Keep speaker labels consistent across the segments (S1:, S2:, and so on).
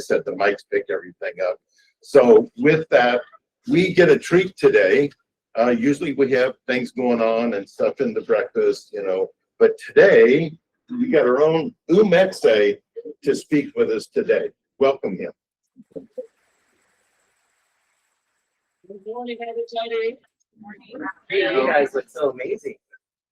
S1: said the mics pick everything up. So with that, we get a treat today. Usually we have things going on and stuff in the breakfast, you know, but today we got our own Ou Meksay to speak with us today. Welcome him.
S2: Good morning, everybody. Good morning. You guys look so amazing.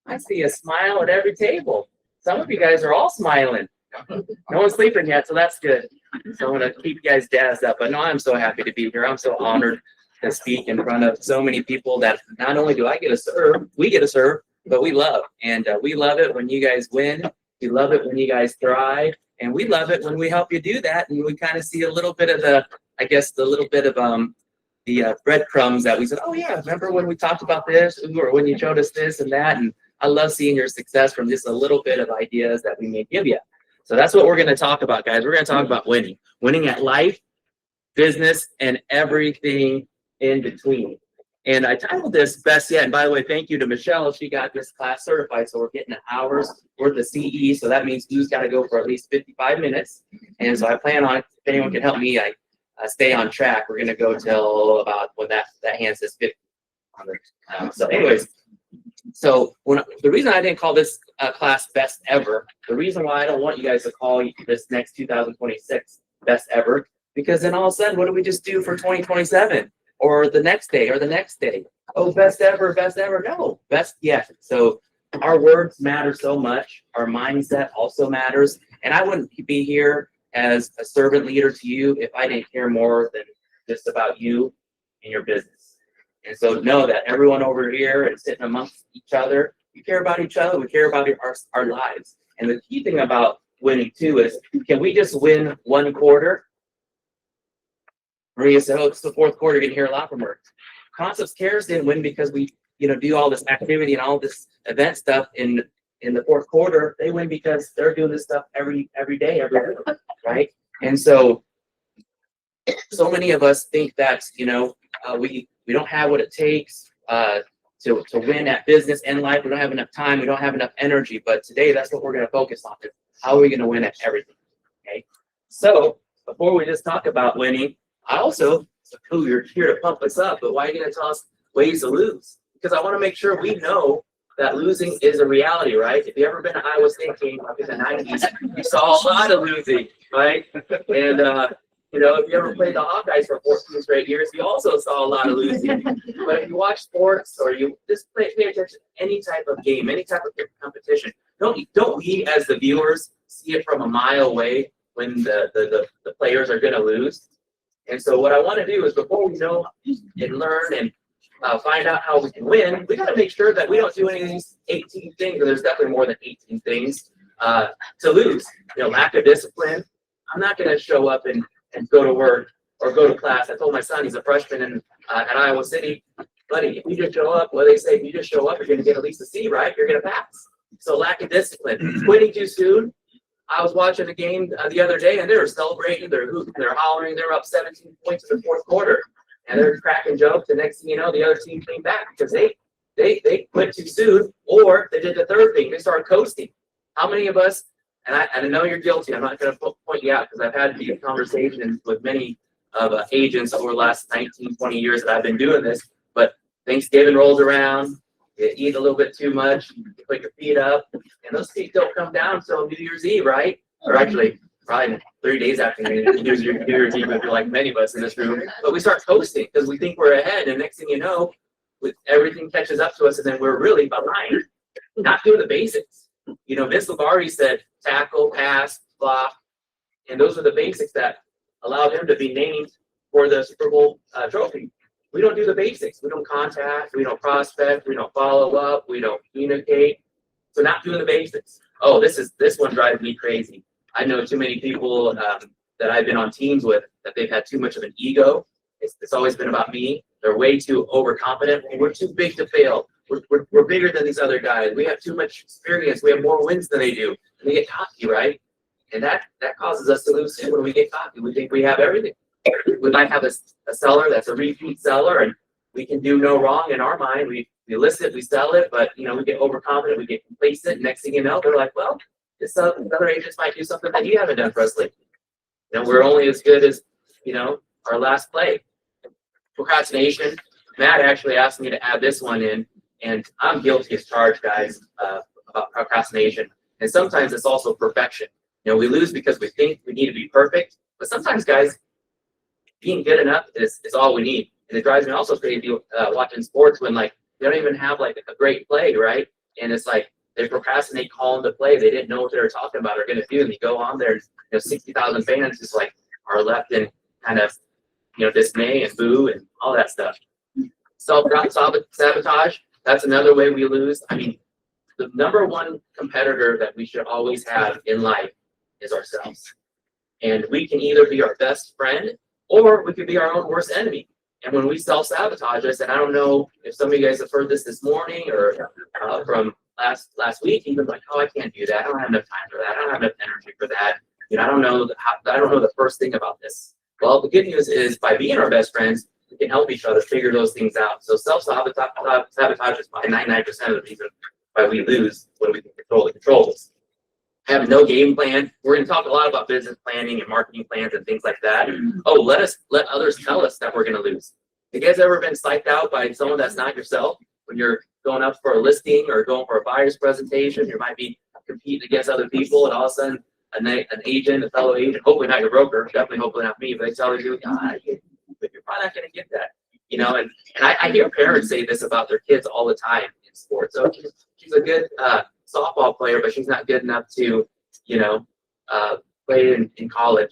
S2: I see a smile at every table. Some of you guys are all smiling. No one's sleeping yet, so that's good. So I'm going to keep you guys jazzed up. But no, I'm so happy to be here. I'm so honored to speak in front of so many people that not only do I get to serve, we get to serve, but we love. And we love it when you guys win. We love it when you guys thrive. And we love it when we help you do that. And we kind of see a little bit of the, I guess, the little bit of the breadcrumbs that we said, oh yeah, remember when we talked about this, or when you showed us this and that. And I love seeing your success from just a little bit of ideas that we may give you. So that's what we're going to talk about, guys. We're going to talk about winning at life, business, and everything in between. And I titled this Best Yet. And by the way, thank you to Michelle. She got this class certified. So we're getting an hour's worth of CE. So that means Ou's got to go for at least 55 minutes. And so I plan on, if anyone can help me, I stay on track. We're going to go till about when that hand says 50. So anyways, so the reason I didn't call this class Best Ever, the reason why I don't want you guys to call this next 2026 Best Ever, because then all of a sudden, what do we just do for 2027 or the next day or the next day? Oh, Best Ever, Best Ever. No, Best Yet. So our words matter so much. Our mindset also matters. And I wouldn't be here as a servant leader to you if I didn't care more than just about you and your business. And so know that everyone over here and sitting amongst each other, we care about each other, we care about our lives. And the key thing about winning too is, can we just win one quarter? Maria said, oh, it's the fourth quarter, you're gonna hear a lot from her. Concepts Cares didn't win because we, do all this activity and all this event stuff in the fourth quarter. They win because they're doing this stuff every day, right? And so many of us think that, we don't have what it takes to win at business and life. We don't have enough time. We don't have enough energy. But today, that's what we're going to focus on. Is how are we going to win at everything? Okay. So before we just talk about winning, I also, you're here to pump us up. But why are you going to tell us ways to lose? Because I want to make sure we know that losing is a reality, right? If you ever been to Iowa State game in the 90s, you saw a lot of losing, right? And if you ever played the Hawkeyes for 14 straight years, you also saw a lot of losing. But if you watch sports or you just pay attention to any type of game, any type of competition, don't we as the viewers see it from a mile away when the players are going to lose? And so what I want to do is, before we know and learn and find out how we can win, we got to make sure that we don't do any of these 18 things, or there's definitely more than 18 things to lose. Lack of discipline. I'm not going to show up and go to work or go to class. I told my son, he's a freshman at Iowa City, buddy, if you just show up, they say, if you just show up, you're going to get at least a C, right? You're going to pass. So lack of discipline. Quitting too soon. I was watching a game the other day, and they were celebrating, they're hooting, they're hollering, they're up 17 points in the fourth quarter, and they're cracking jokes. The next thing you know, the other team came back because they quit too soon, or they did the third thing, they started coasting. How many of us, and I know you're guilty, I'm not going to point you out because I've had these conversations with many of agents over the last 19, 20 years that I've been doing this, but Thanksgiving rolls around, you eat a little bit too much, you put your feet up, and those feet don't come down until New Year's Eve, right? Or actually, probably 3 days after New Year's Eve, if you're like many of us in this room. But we start coasting because we think we're ahead, and next thing you know, everything catches up to us, and then we're really behind, not doing the basics. Vince Lombardi said tackle, pass, block, and those are the basics that allowed him to be named for the Super Bowl trophy. We don't do the basics. We don't contact, we don't prospect, we don't follow up, we don't communicate. So not doing the basics. Oh, this one drives me crazy. I know too many people that I've been on teams with that they've had too much of an ego. It's always been about me. They're way too overconfident. We're too big to fail. We're bigger than these other guys. We have too much experience. We have more wins than they do. And they get cocky, right? And that causes us to lose too when we get cocky. We think we have everything. We might have a seller that's a repeat seller, and we can do no wrong in our mind. We list it, we sell it, but we get overconfident, we get complacent. Next thing you know, they're like, well, this other agents might do something that you haven't done for us lately. You know, we're only as good as, you know, our last play. Procrastination. Matt actually asked me to add this one in, and I'm guilty as charged, guys, about procrastination. And sometimes it's also perfection. You know, we lose because we think we need to be perfect, but sometimes, guys, being good enough is all we need. And it drives me also crazy watching sports when, like, they don't even have, like, a great play, right? And it's like they procrastinate calling the play. They didn't know what they were talking about or going to do, and they go on there. You know, 60,000 fans just like are left in kind of, you know, dismay and boo and all that stuff. Self-sabotage, that's another way we lose. I mean, the number one competitor that we should always have in life is ourselves. And we can either be our best friend or we could be our own worst enemy. And when we self-sabotage us, and I don't know if some of you guys have heard this morning or from last week, even like, oh, I can't do that. I don't have enough time for that. I don't have enough energy for that. You know, I don't know the first thing about this. Well, the good news is by being our best friends, we can help each other figure those things out. So self-sabotage is probably 99% of the reason why we lose when we can control the controls. Have no game plan. We're going to talk a lot about business planning and marketing plans and things like that. Oh, let others tell us that we're going to lose. Have you guys ever been psyched out by someone that's not yourself? When you're going up for a listing or going for a buyer's presentation, you might be competing against other people, and all of a sudden an agent, a fellow agent, hopefully not your broker, definitely hopefully not me, but they tell you, but you're probably not going to get that, you know. And I hear parents say this about their kids all the time in sports. So she's a good softball player, but she's not good enough to, you know, play in college.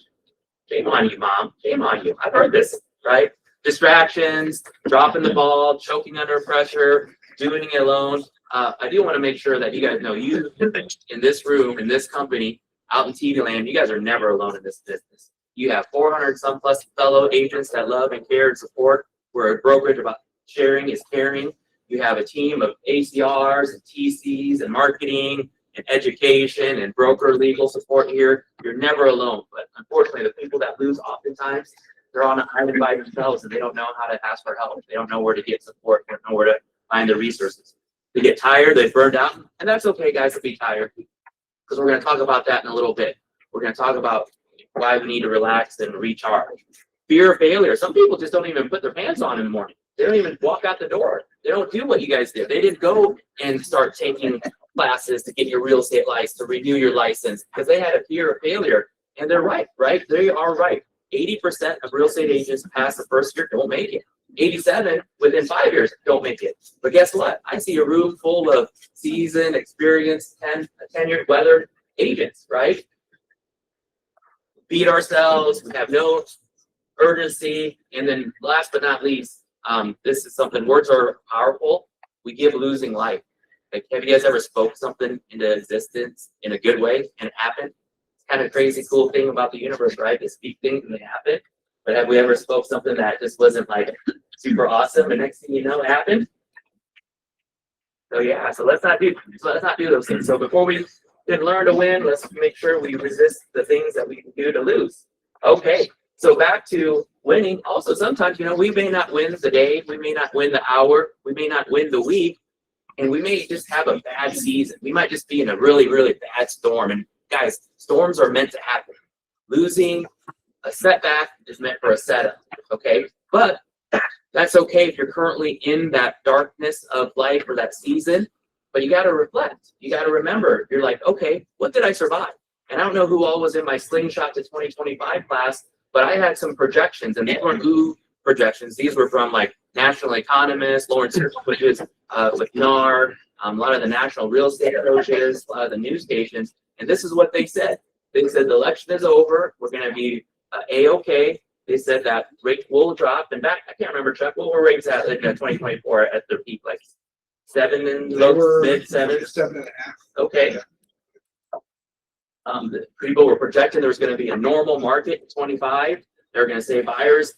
S2: Shame on you, mom. Shame on you. I've heard this, right? Distractions, dropping the ball, choking under pressure, doing it alone. I do want to make sure that you guys know, you in this room, in this company, out in TV land, you guys are never alone in this business. You have 400 some plus fellow agents that love and care and support. We're a brokerage about sharing is caring. You have a team of ACRs and TCs and marketing and education and broker legal support here. You're never alone. But unfortunately, the people that lose oftentimes, they're on an island by themselves and they don't know how to ask for help. They don't know where to get support. They don't know where to find the resources. They get tired, they burned out, and that's okay, guys, to be tired, because we're going to talk about that in a little bit. We're going to talk about why we need to relax and recharge. Fear of failure. Some people just don't even put their pants on in the morning. They don't even walk out the door. They don't do what you guys did. They didn't go and start taking classes to get your real estate license, to renew your license, because they had a fear of failure. And they're right? They are right. 80% of real estate agents pass the first year, don't make it. 87 within 5 years don't make it. But guess what? I see a room full of seasoned, experienced, tenured, weathered agents, right? Beat ourselves. We have no urgency. And then last but not least, this is something, words are powerful. We give losing life. Like, have you guys ever spoke something into existence in a good way and it happened? It's kind of crazy, cool thing about the universe, right? They speak things and they happen. But have we ever spoke something that just wasn't like super awesome, and next thing you know, it happened? So yeah, so let's not do those things. So before we can learn to win, let's make sure we resist the things that we can do to lose. Okay, so back to winning. Also, sometimes, you know, we may not win the day, we may not win the hour, we may not win the week, and we may just have a bad season. We might just be in a really, really bad storm. And guys, storms are meant to happen. Losing a setback is meant for a setup, okay? But that's okay if you're currently in that darkness of life or that season, but you got to reflect. You got to remember, you're like, okay, what did I survive? And I don't know who all was in my Slingshot to 2025 class, but I had some projections, and these weren't Ou projections. These were from like national economists, Lawrence, which is with NAR, a lot of the national real estate coaches, a lot of the news stations, and this is what they said. They said the election is over. We're going to be A-okay. They said that rates will drop. And back, I can't remember, Chuck, what were rates at in 2024 at their peak? Like 7 and low, mid 7s?
S3: 7.5.
S2: Okay. The people were projecting there was going to be a normal market in 25. They're going to say buyers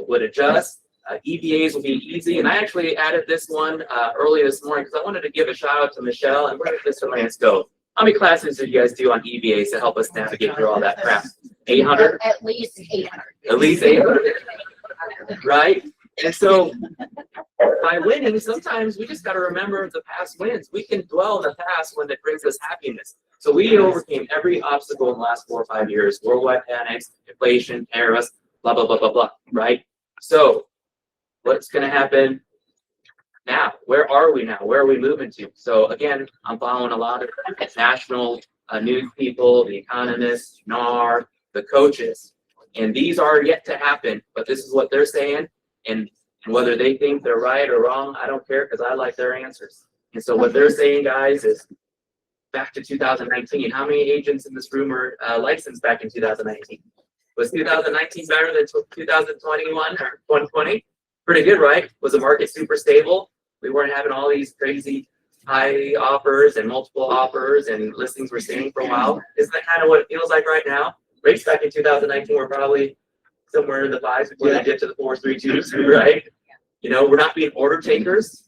S2: would adjust. EBAs will be easy. And I actually added this one early this morning because I wanted to give a shout out to Michelle. And where did Mr. Lance go? How many classes did you guys do on EBAs to help us navigate through all that crap? 800?
S4: At least 800.
S2: At least 800, right? And so by winning, sometimes we just got to remember the past wins. We can dwell in the past when it brings us happiness. So we overcame every obstacle in the last 4 or 5 years: worldwide panics, inflation, tariffs, blah, blah, blah, blah, blah, right? So what's going to happen now? Where are we now? Where are we moving to? So again, I'm following a lot of national news people, the economists, NAR, the coaches, and these are yet to happen, but this is what they're saying. And whether they think they're right or wrong, I don't care, because I like their answers. And so what they're saying, guys, is back to 2019. How many agents in this room are licensed back in 2019? Was 2019 better than 2021 or 2020? Pretty good, right? Was the market super stable? We weren't having all these crazy high offers and multiple offers and listings were staying for a while. Isn't that kind of what it feels like right now? Rates back in 2019 were probably somewhere in the 5s before they get to the 4s, 3, 2s, right? You know, we're not being order takers.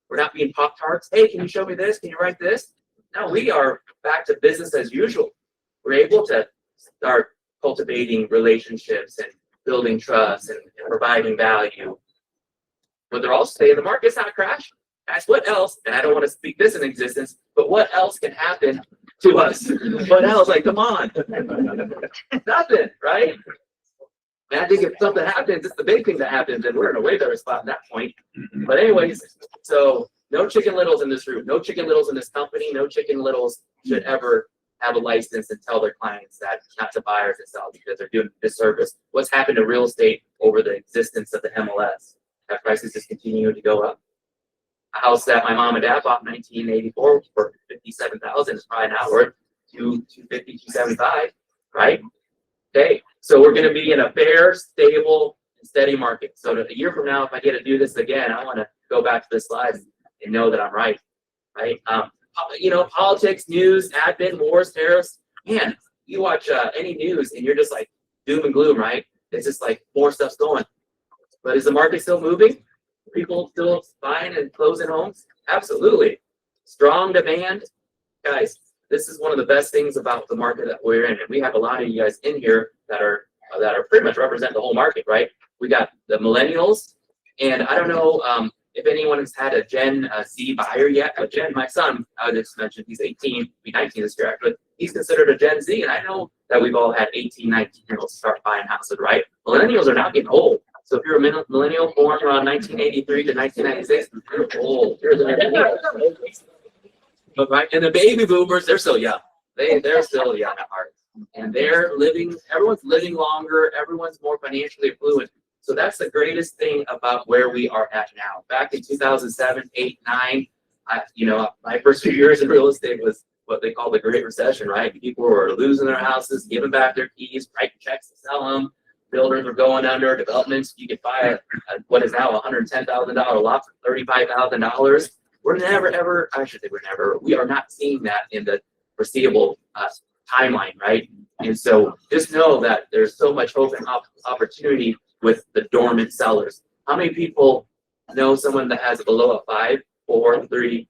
S2: We're not being Pop-Tarts. Hey, can you show me this? Can you write this? No, we are back to business as usual. We're able to start cultivating relationships and building trust and providing value. But they're also saying the market's not crashing. That's what else, and I don't want to speak this in existence, but what else can happen to us? What else? Like, come on. Nothing, right? And I think if something happens, it's the big thing that happens, and we're in a way better spot at that point. But anyways, so no Chicken Littles in this room, no Chicken Littles in this company, no Chicken Littles should ever have a license and tell their clients that not to buy or to sell because they're doing a disservice. What's happened to real estate over the existence of the MLS? Have prices just continue to go up? A house that my mom and dad bought in 1984 for $57,000 is probably now worth $250, $275, right? Okay, so we're going to be in a fair, stable, and steady market. So a year from now, if I get to do this again, I want to go back to this slide and know that I'm right, right? You know, politics, news, admin, wars, tariffs. Man, you watch any news and you're just like doom and gloom, right? It's just like more stuff's going. But is the market still moving? People still buying and closing homes? Absolutely. Strong demand. Guys, this is one of the best things about the market that we're in. And we have a lot of you guys in here that are pretty much represent the whole market, right? We got the millennials. And I don't know if anyone has had a Gen Z buyer yet, but my son, I just mentioned he's 18, be 19 this year actually. He's considered a Gen Z. And I know that we've all had 18, 19-year-olds start buying houses, right? Millennials are now getting old. So if you're a millennial born around 1983 to 1996, you're old. Right? And the baby boomers, they're still young. They're still young at heart. And they're living, everyone's living longer, everyone's more financially affluent. So that's the greatest thing about where we are at now. Back in 2007, 8, 9, my first few years in real estate was what they call the Great Recession, right? People were losing their houses, giving back their keys, writing checks to sell them. Builders were going under, developments. You could buy what is now a $110,000 lot for $35,000. We're never, ever, I should say we're never, we are not seeing that in the foreseeable timeline, right? And so just know that there's so much hope and opportunity with the dormant sellers. How many people know someone that has below a 5, 4, 3%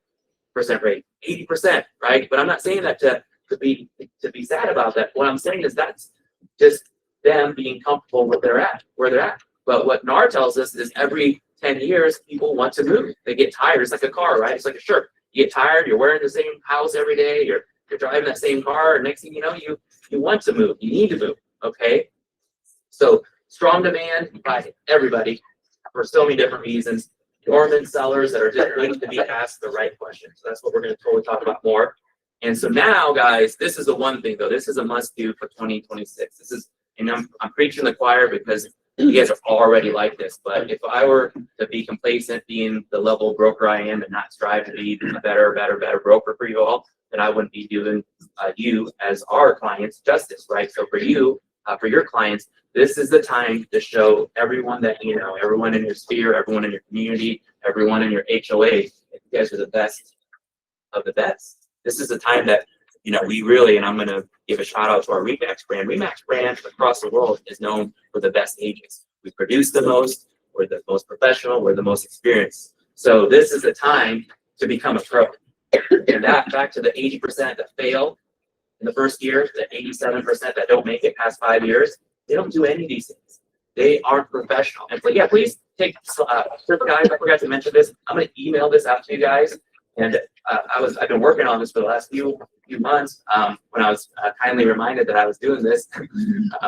S2: rate? 80%, right? But I'm not saying that to be sad about that. What I'm saying is that's just them being comfortable where they're at. But what NAR tells us is every 10 years, people want to move. They get tired. It's like a car, right? It's like a shirt. You get tired. You're wearing the same house every day. You're driving that same car. And next thing you know, you want to move. You need to move. Okay. So strong demand by everybody for so many different reasons. Dormant sellers that are just waiting to be asked the right questions. So that's what we're going to totally talk about more. And so now, guys, this is the one thing though. This is a must do for 2026. This is, and I'm preaching the choir because you guys are already like this, but if I were to be complacent being the level of broker I am and not strive to be a better broker for you all, then I wouldn't be doing you as our clients justice, right? So for you, for your clients, this is the time to show everyone that you know, everyone in your sphere, everyone in your community, everyone in your HOA, that you guys are the best of the best. This is the time that, you know, we really, and I'm going to give a shout out to our Remax brand. Remax brand across the world is known for the best agents. We produce the most, we're the most professional, we're the most experienced. So this is the time to become a pro. And that back to the 80% that fail in the first year, the 87% that don't make it past 5 years, they don't do any of these things. They aren't professional. And yeah, please take, for the guys, I forgot to mention this. I'm going to email this out to you guys. And I've been working on this for the last few months. When I was kindly reminded that I was doing this,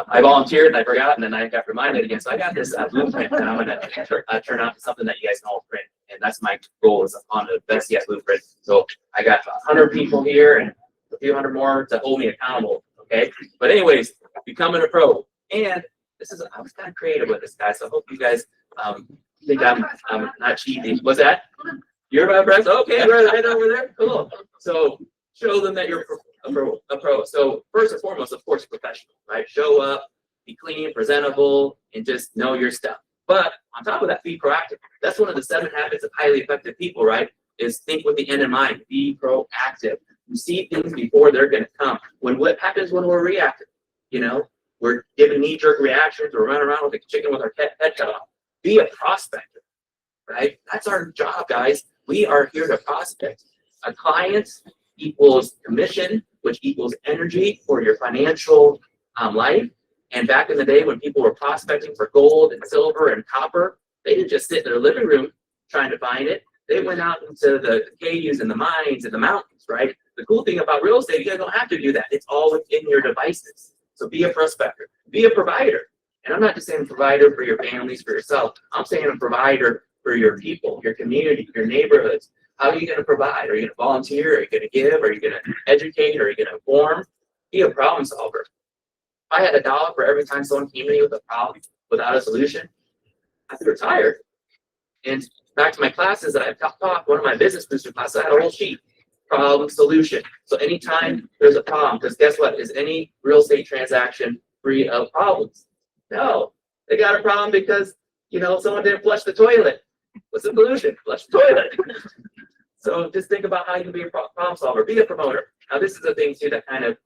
S2: I volunteered and I forgot, and then I got reminded again. So I got this blueprint that I'm going to turn out to something that you guys can all print. And that's my goal, is on the BCS blueprint. So I got 100 people here and a few hundred more to hold me accountable. Okay. But anyways, becoming a pro. And I was kind of creative with this, guys. So I hope you guys think I'm not cheating. What's that? You're my friends? Okay, right over there. Cool. So show them that you're a pro. So first and foremost, of course, professional, right? Show up, be clean, presentable, and just know your stuff. But on top of that, be proactive. That's one of the 7 habits of highly effective people, right? Is think with the end in mind. Be proactive. You see things before they're going to come. What happens when we're reactive? You know, we're giving knee-jerk reactions. We're running around with a chicken with our head cut off. Be a prospector, right? That's our job, guys. We are here to prospect. A client equals commission, which equals energy for your financial life. And back in the day when people were prospecting for gold and silver and copper, they didn't just sit in their living room trying to find it. They went out into the caves and the mines and the mountains, right? The cool thing about real estate, you guys don't have to do that. It's all within your devices. So be a prospector, be a provider. And I'm not just saying a provider for your families, for yourself. I'm saying a provider for your people, your community, your neighborhoods. How are you going to provide? Are you going to volunteer? Are you going to give? Are you going to educate? Are you going to inform? Be a problem solver. If I had $1 for every time someone came to me with a problem without a solution, I could retire. And back to my classes that I've taught, one of my business booster classes, I had a whole sheet, problem solution. So anytime there's a problem, because guess what? Is any real estate transaction free of problems? No. They got a problem because, someone didn't flush the toilet. What's the solution? Flush the toilet. So just think about how you can be a problem solver. Be a promoter. Now, this is the thing, too, that kind of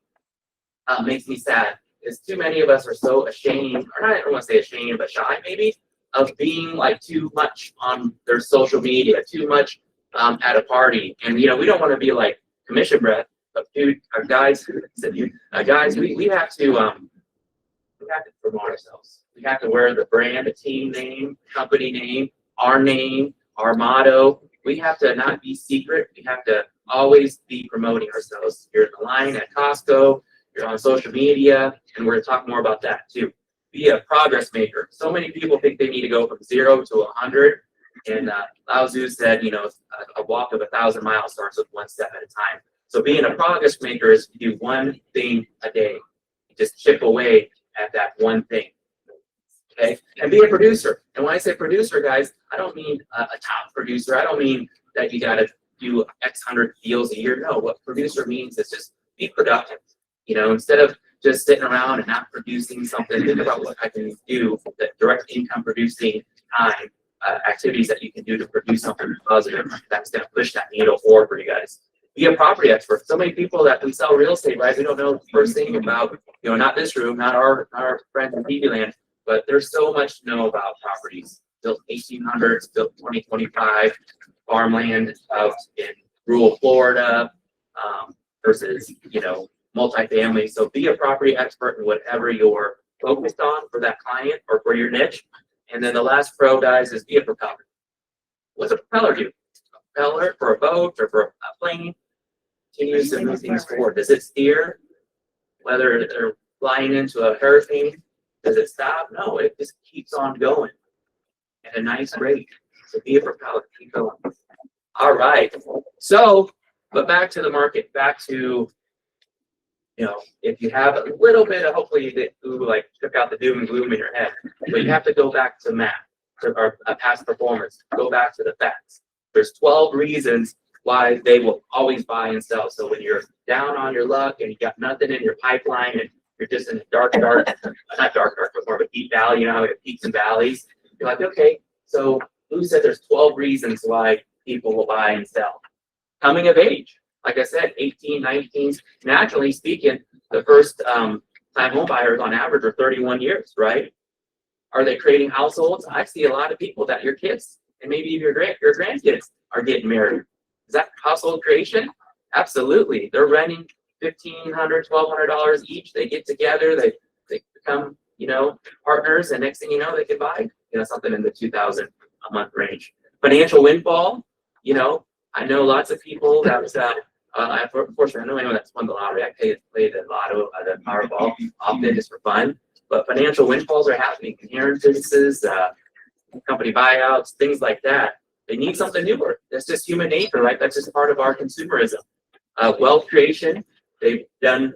S2: makes me sad, is too many of us are so ashamed, or I don't want to say ashamed, but shy, maybe, of being like too much on their social media, too much at a party. And, we don't want to be like commission breath, but dude, guys, we have to promote ourselves. We have to wear the brand, the team name, company name, our motto. We have to not be secret. We have to always be promoting ourselves. You're in the line at Costco, you're on social media, and we're going to talk more about that too. Be a progress maker. So many people think they need to go from 0 to 100. And Lao Tzu said, a walk of 1,000 miles starts with 1 step at a time. So being a progress maker is to do one thing a day. Just chip away at that one thing. Okay, and be a producer. And when I say producer, guys, I don't mean a top producer. I don't mean that you got to do X hundred deals a year. No, what producer means is just be productive. Instead of just sitting around and not producing something, think about what I can do, the direct income producing time, activities that you can do to produce something positive that's going to push that needle forward for you guys. Be a property expert. So many people that we sell real estate, right? We don't know the first thing about, not this room, not our friends in TV land, but there's so much to know about properties. Built 1800s, built 2025, farmland out in rural Florida versus, multifamily. So be a property expert in whatever you're focused on for that client or for your niche. And then the last pro, guys, is be a propeller. What's a propeller do? A propeller for a boat or for a plane continues to move things forward. Does it steer? Whether they're flying into a hurricane, does it stop? No, it just keeps on going at a nice rate. So be a propeller, keep going. All right. So, but back to the market, back to, if you have a little bit of, hopefully that took out the doom and gloom in your head, but you have to go back to math, to our past performance, go back to the facts. There's 12 reasons why they will always buy and sell. So when you're down on your luck and you got nothing in your pipeline and you're just in a not dark, but more of a deep valley, how it peaks and valleys, you're like, okay, so Lou said there's 12 reasons why people will buy and sell. Coming of age. Like I said, 18, 19s, naturally speaking, the first time home buyers on average are 31 years, right? Are they creating households? I see a lot of people that your kids and maybe even your grandkids are getting married. Is that household creation? Absolutely. They're renting $1,500, $1,200 each. They get together, they become, partners, and next thing you know, they can buy, something in the 2,000 a month range. Financial windfall, I know lots of people that unfortunately, I know anyone that's won the lottery. I play the lotto, the Powerball often just for fun. But financial windfalls are happening. Inheritances, company buyouts, things like that. They need something newer. That's just human nature, right? That's just part of our consumerism. Wealth creation. They've done,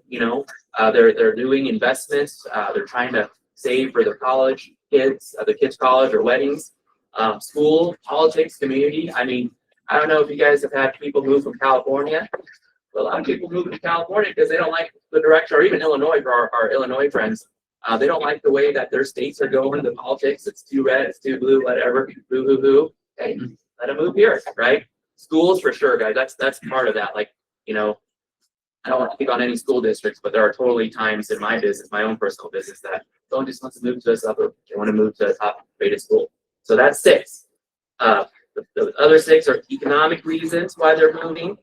S2: they're doing investments. They're trying to save for their college kids, their kids' college or weddings. School, politics, community. I mean, I don't know if you guys have had people move from California. But a lot of people move to California because they don't like the direction, or even Illinois for our Illinois friends. They don't like the way that their states are going, the politics. It's too red, it's too blue, whatever. Boo, hoo, hoo. Hey, let them move here, right? Schools for sure, guys. That's part of that. Like, I don't want to pick on any school districts, but there are totally times in my business, my own personal business, that someone just wants to move to a suburb. They want to move to a top rated school. So that's 6. The other 6 are economic reasons why they're moving,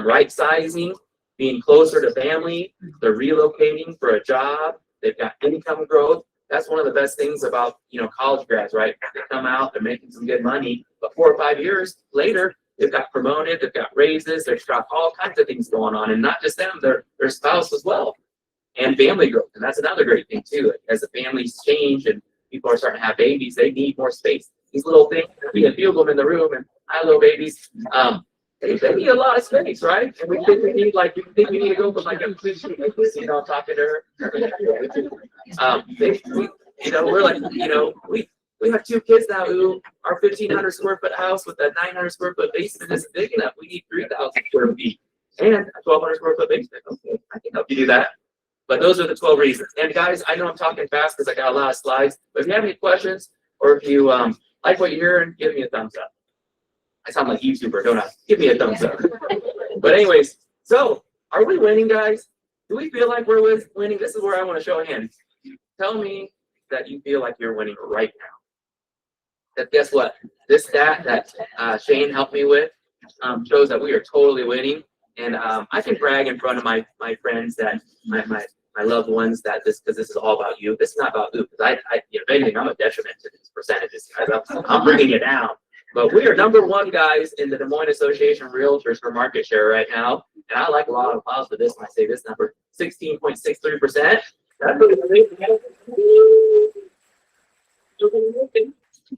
S2: right sizing, being closer to family, they're relocating for a job, they've got income growth. That's one of the best things about, college grads, right? They come out, they're making some good money, but 4 or 5 years later, they've got promoted, they've got raises, they've got all kinds of things going on, and not just them, their spouse as well, and family growth. And that's another great thing too. As the families change and people are starting to have babies, they need more space. These little things, we have a few of them in the room, and hi, little babies. They need a lot of space, right? And we think we need to go from like a, talking to her. We're like, we have 2 kids now who our 1,500 square foot house with a 900 square foot basement isn't big enough. We need 3,000 square feet and a 1,200 square foot basement. Okay, I can help you do that. But those are the 12 reasons. And guys, I know I'm talking fast because I got a lot of slides, but if you have any questions or if you like what you're hearing, give me a thumbs up. I sound like a YouTuber, don't I? Give me a thumbs up. But anyways, so are we winning, guys? Do we feel like we're winning? This is where I want to show a hand. Tell me that you feel like you're winning right now. That guess what? This stat that Shane helped me with shows that we are totally winning. And I can brag in front of my friends that my loved ones that because this is all about you. This is not about you because if anything, I'm a detriment to these percentages. I'm bringing it down. But we are number 1, guys, in the Des Moines Association of Realtors for market share right now. And I like a lot of applause for this when I say this number, 16.63%. That's what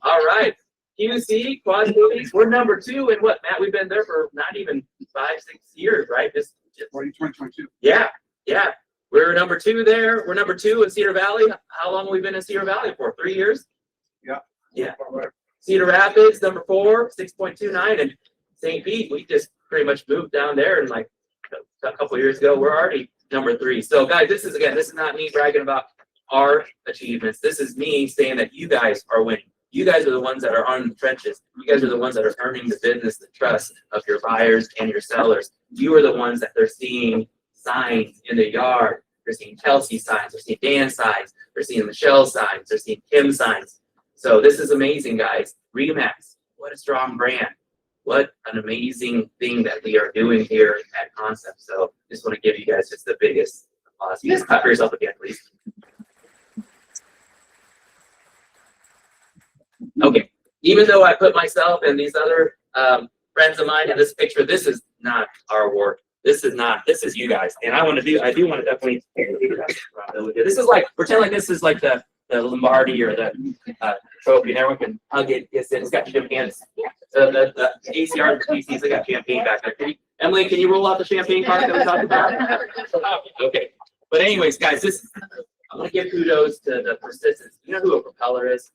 S2: all right. QC, quad movies, we're number 2 in what, Matt? We've been there for not even 5-6 years, right? Just
S3: 2022.
S2: Yeah. We're number 2 there. We're number 2 in Cedar Valley. How long have we been in Cedar Valley for? 3 years? Yeah. Cedar Rapids, number 4, 6.29, and St. Pete, we just pretty much moved down there, and like a couple of years ago, we're already number 3. So, guys, this is not me bragging about our achievements. This is me saying that you guys are winning. You guys are the ones that are on the trenches. You guys are the ones that are earning the business, the trust of your buyers and your sellers. You are the ones that they're seeing signs in the yard. They're seeing Kelsey signs. They're seeing Dan signs. They're seeing Michelle signs. They're seeing Kim signs. So this is amazing, guys. Remax, what a strong brand. What an amazing thing that we are doing here at Concept. So just want to give you guys just the biggest applause. You guys clap for yourself again, please. Okay, even though I put myself and these other friends of mine in this picture, this is not our work. This is you guys. And I do want to definitely, this is like, pretend like this is like the Lombardi or the trophy, and everyone can hug it, kiss it. It's got champagne. The ACR, the PCs, they got champagne back there. Emily, can you roll out the champagne card that we talked about? Okay. But anyways, guys, I'm going to give kudos to the persistence. You know who a propeller is?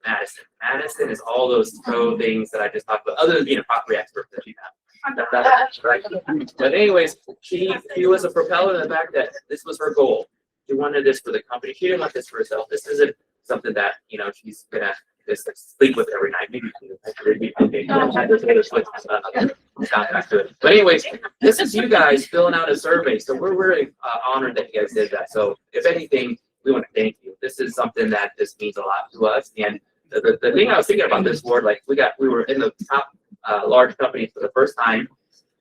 S2: Madison. Madison is all those pro things that I just talked about, other than being a property expert that you have. That's right. But anyways, she was a propeller in the fact that this was her goal. She wanted this for the company. She didn't want this for herself. This isn't something that, she's gonna just sleep with every night. Maybe but anyways, this is you guys filling out a survey. So we're really honored that you guys did that. So if anything, we want to thank you. This is something that just means a lot to us. And the thing I was thinking about this board, like we were in the top large companies for the first time.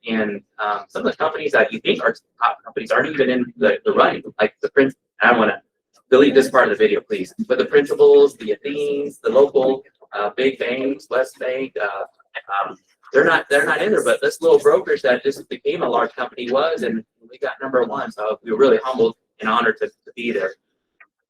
S2: And some of the companies that you think are top companies aren't even in the running, like the Prince. I don't want to delete this part of the video, please. But the principals, the Athenes, the local big banks, West Bank, they're not in there. But this little brokerage that just became a large company was, and we got #1. So we were really humbled and honored to be there.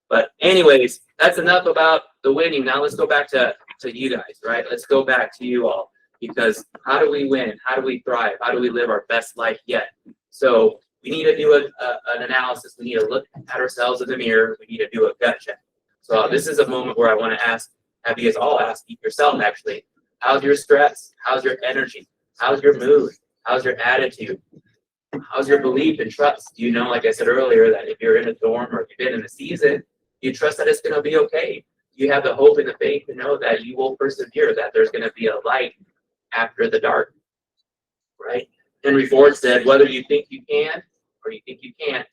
S2: But anyways, that's enough about the winning. Now let's go back to you guys, right? Let's go back to you all, because how do we win? How do we thrive? Have we live our best life yet? So we need to do an analysis. We need to look at ourselves in the mirror. We need to do a gut check. So this is a moment where I want to have you guys all ask yourself, actually, how's your stress? How's your energy? How's your mood? How's your attitude? How's your belief and trust? Do you know, like I said earlier, that if you're in a dorm or if you've been in a season, you trust that it's going to be okay? You have the hope and the faith to know that you will persevere, that there's going to be a light after the dark, right? Henry Ford said, whether you think you can or you think you can't,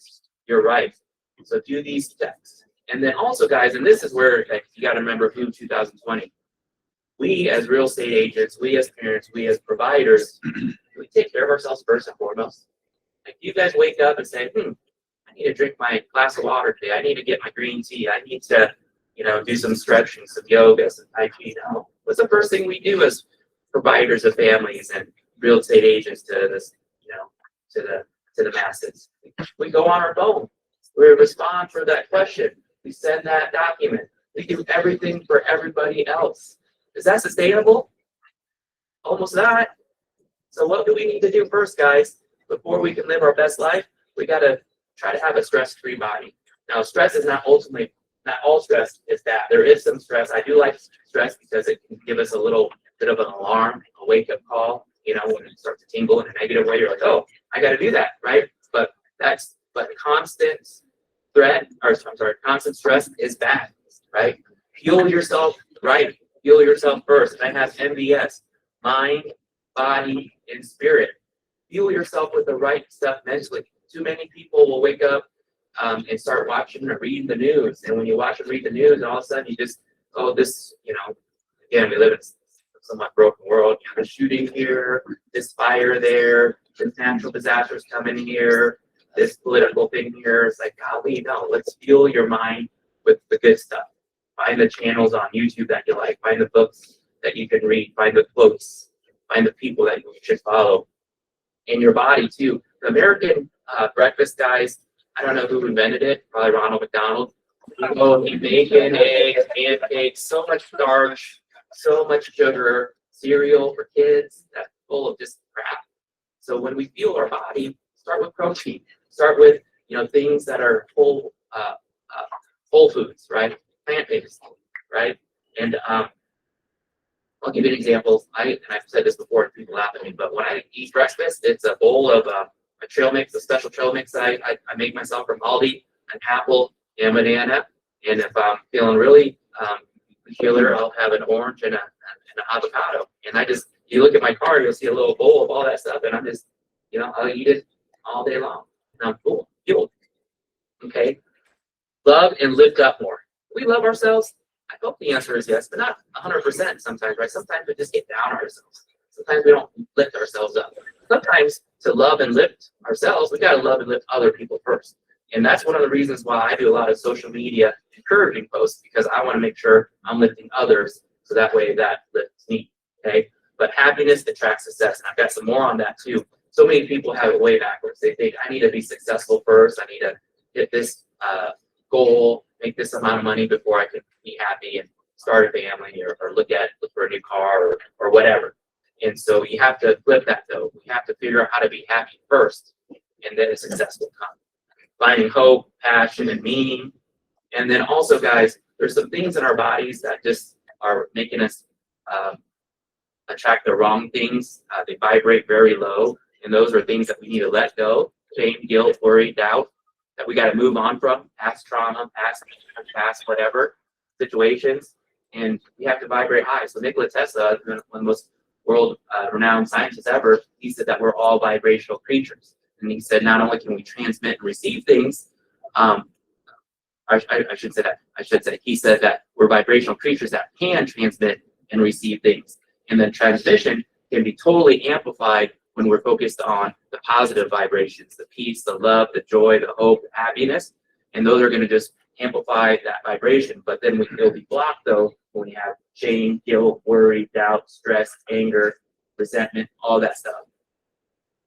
S2: you're right. So do these steps. And then also, guys, and this is where you got to remember who 2020. We as real estate agents, we as parents, we as providers, we take care of ourselves first and foremost. Like you guys wake up and say, I need to drink my glass of water today. I need to get my green tea. I need to, do some stretching, some yoga, some tai chi. Now, what's the first thing we do as providers of families and real estate agents to this, to the masses? We go on our phone. We respond for that question. We send that document. We do everything for everybody else. Is that sustainable? Almost not. So what do we need to do first, guys? Before we can live our best life, we got to try to have a stress-free body. Now, stress is not all stress is that. There is some stress. I do like stress because it can give us a little bit of an alarm, a wake-up call, when it starts to tingle in a negative way. You're like, oh, I got to do that, right? But constant constant stress is bad, right? Fuel yourself right. Fuel yourself first. I have MBS, mind, body, and spirit. Fuel yourself with the right stuff mentally. Too many people will wake up and start watching or reading the news. And when you watch and read the news, and all of a sudden you just, again, we live in a somewhat broken world. You have a shooting here, this fire there, this natural disasters coming here, this political thing here. It's like, golly, no, let's fuel your mind with the good stuff. Find the channels on YouTube that you like. Find the books that you can read. Find the quotes. Find the people that you should follow. In your body, too. The American breakfast, guys, I don't know who invented it. Probably Ronald McDonald. Oh, bacon, eggs, pancakes, so much starch, so much sugar, cereal for kids, that's full of just crap. So when we fuel our body, start with protein. Start with things that are whole foods, right? Plant-based, right? And I'll give you an example. I've said this before and people laugh at me, but when I eat breakfast, it's a bowl of a trail mix, a special trail mix I make myself from Aldi, an apple and a banana. And if I'm feeling really peculiar, I'll have an orange and an avocado. And you look at my card, you'll see a little bowl of all that stuff, and I'm just, I'll eat it all day long. And I'm fueled. Okay? Love and lift up more. Do we love ourselves? I hope the answer is yes, but not 100% sometimes, right? Sometimes we just get down on ourselves. Sometimes we don't lift ourselves up. Sometimes to love and lift ourselves, we got to love and lift other people first. And that's one of the reasons why I do a lot of social media encouraging posts, because I want to make sure I'm lifting others so that way that lifts me, okay? But happiness attracts success, and I've got some more on that too. So many people have it way backwards. They think, I need to be successful first. I need to hit this goal, make this amount of money before I can be happy and start a family or look for a new car or whatever. And so you have to flip that though. We have to figure out how to be happy first, and then a success will come. Finding hope, passion, and meaning. And then also, guys, there's some things in our bodies that just are making us attract the wrong things. They vibrate very low, and those are things that we need to let go. Shame, guilt, worry, doubt, that we got to move on from, past trauma, past whatever situations, and we have to vibrate high. So Nikola Tesla, one of the most world-renowned scientists ever, he said that we're all vibrational creatures. And he said not only can we transmit and receive things, he said that we're vibrational creatures that can transmit and receive things. And then transmission can be totally amplified when we're focused on the positive vibrations, the peace, the love, the joy, the hope, the happiness. And those are going to just amplify that vibration. But then it'll be blocked though when you have shame, guilt, worry, doubt, stress, anger, resentment, all that stuff.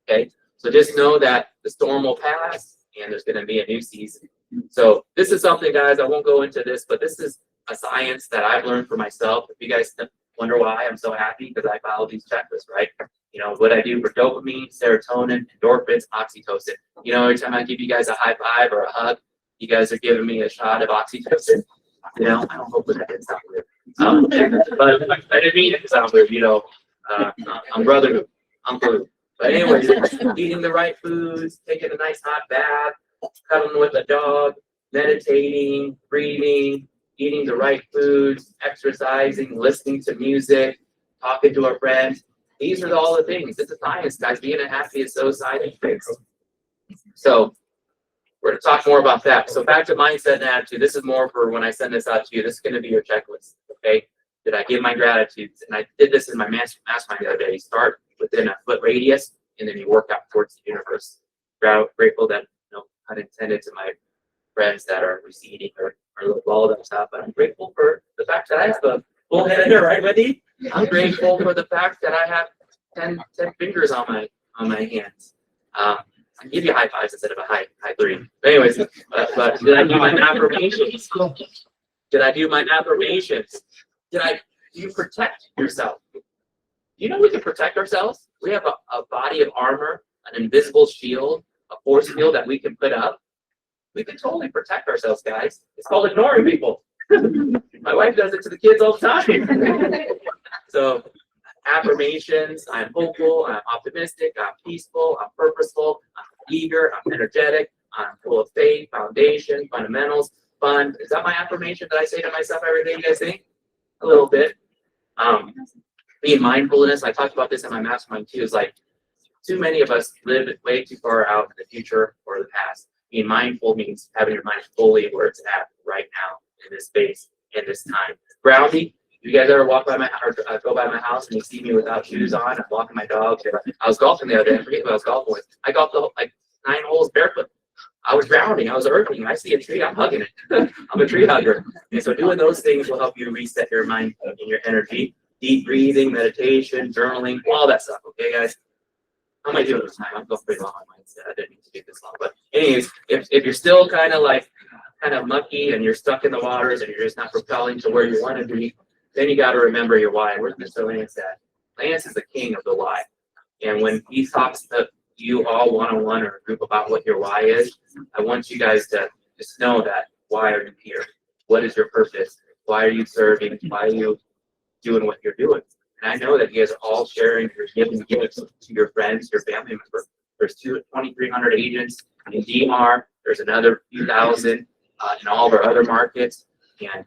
S2: Okay, so just know that the storm will pass and there's going to be a new season. So this is something, guys, I won't go into this, but this is a science that I've learned for myself. If you guys wonder why I'm so happy, because I follow these checklists, right? You know, what I do for dopamine, serotonin, endorphins, oxytocin. You know, every time I give you guys a high five or a hug, you guys are giving me a shot of oxytocin. You know, I don't hope that didn't sound weird. But I didn't mean it to sound weird, you know. I'm brother, uncle. But anyways, eating the right foods, taking a nice hot bath, cuddling with a dog, meditating, breathing, eating the right foods, exercising, listening to music, talking to our friends. These are all the things. It's a science, guys. Being happy is so scientific. So we're going to talk more about that. So back to mindset and attitude. This is more for when I send this out to you. This is going to be your checklist. Okay. Did I give my gratitudes? And I did this in my mastermind the other day. You start within a foot radius, and then you work out towards the universe. Grateful that, you know, unintended to my friends that are receding or all that stuff. But I'm grateful for the fact that I have a full head of hair, right, Wendy? I'm grateful for the fact that I have 10 fingers on my hands. I can give you high fives instead of a high three. But anyways, but did I do my affirmations? Did I do my affirmations? Do you protect yourself? You know we can protect ourselves. We have a body of armor, an invisible shield, a force field that we can put up. We can totally protect ourselves, guys. It's called ignoring people. My wife does it to the kids all the time. So affirmations, I'm hopeful, I'm optimistic, I'm peaceful, I'm purposeful, I'm eager, I'm energetic, I'm full of faith, foundation, fundamentals, fun. Is that my affirmation that I say to myself every day, you guys think? A little bit. Being mindfulness, I talked about this in my mastermind too, is like too many of us live way too far out in the future or the past. Being mindful means having your mind fully where it's at right now in this space, in this time. Grounding, you guys ever walk by my house or go by my house and you see me without shoes on? I'm walking my dog. I was golfing the other day. I forget what I was golfing with. I golfed like 9 holes barefoot. I was grounding. I was earthing. I see a tree, I'm hugging it. I'm a tree hugger. And so doing those things will help you reset your mind and your energy. Deep breathing, meditation, journaling, all that stuff. Okay, guys? How am I doing this time? I'm going pretty long on mindset. I didn't need to do this long. But anyways, if you're still kind of mucky and you're stuck in the waters and you're just not propelling to where you want to be, then you got to remember your why. Where's Mr. Lance at? Lance is the king of the why. And when he talks to you all one-on-one or a group about what your why is, I want you guys to just know that. Why are you here? What is your purpose? Why are you serving? Why are you doing what you're doing? And I know that you guys are all sharing your giving gifts to your friends, your family members. There's 2,300 agents in DR. There's another few thousand in all of our other markets. And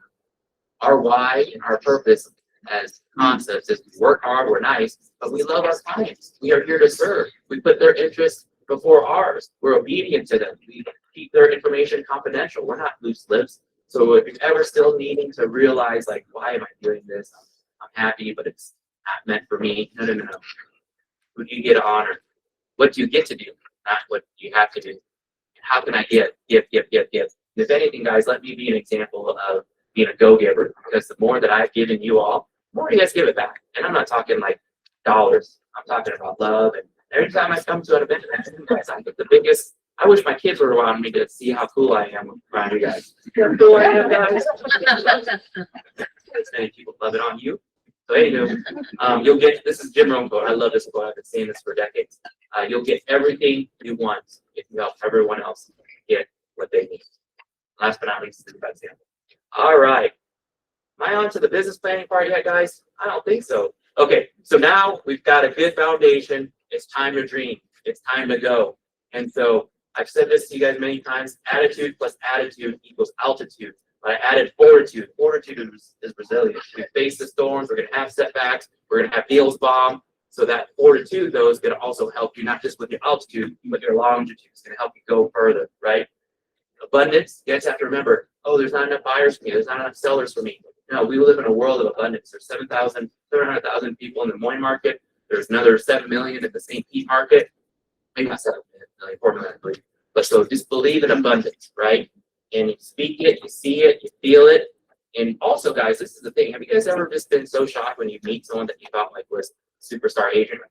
S2: our why and our purpose as concepts is we work hard, we're nice, but we love our clients. We are here to serve. We put their interests before ours. We're obedient to them. We keep their information confidential. We're not loose lips. So if you're ever still needing to realize, like, why am I doing this? I'm happy, but it's not meant for me. No. Who do you get to honor? What do you get to do? Not what you have to do. And how can I give? And if anything, guys, let me be an example of being a go-giver, because the more that I've given you all, the more you guys give it back. And I'm not talking like dollars. I'm talking about love. And every time I come to an event, I get the biggest. I wish my kids were around me to see how cool I am around you guys. How cool I am, guys. Many people love it on you. So anywho, you'll get, this is Jim Rohn quote. I love this quote. I've been saying this for decades. You'll get everything you want if you help everyone else get what they need. Last but not least, is about example. All right. Am I on to the business planning part yet, guys? I don't think so. Okay, so now we've got a good foundation. It's time to dream. It's time to go. And so I've said this to you guys many times. Attitude plus attitude equals altitude. But I added fortitude. Fortitude is resilience. We face the storms. We're going to have setbacks. We're going to have deals bomb. So that fortitude, though, is going to also help you not just with your altitude, but your longitude. It's going to help you go further, right? Abundance, you guys have to remember, oh, there's not enough buyers for me. There's not enough sellers for me. No, we live in a world of abundance. There's 700,000 people in the Moines market. There's another 7 million in the St. Pete market. Maybe not 7 million, 4 million, I believe. But so just believe in abundance, right? and you speak it, you see it, you feel it. And also, guys, this is the thing. Have you guys ever just been so shocked when you meet someone that you thought like was a superstar agent,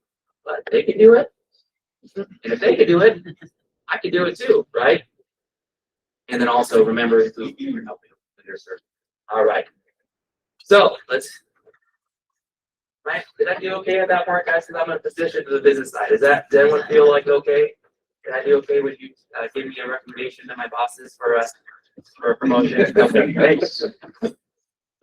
S2: but they can do it? And if they can do it, I can do it too, right? And then also remember who you're helping with your search. All right. So let's. Right? Did I do okay at that part, guys? Because I'm in a position to the business side. Does anyone feel like okay? Did I do okay? Would you give me a recommendation to my bosses for a promotion? Okay, right?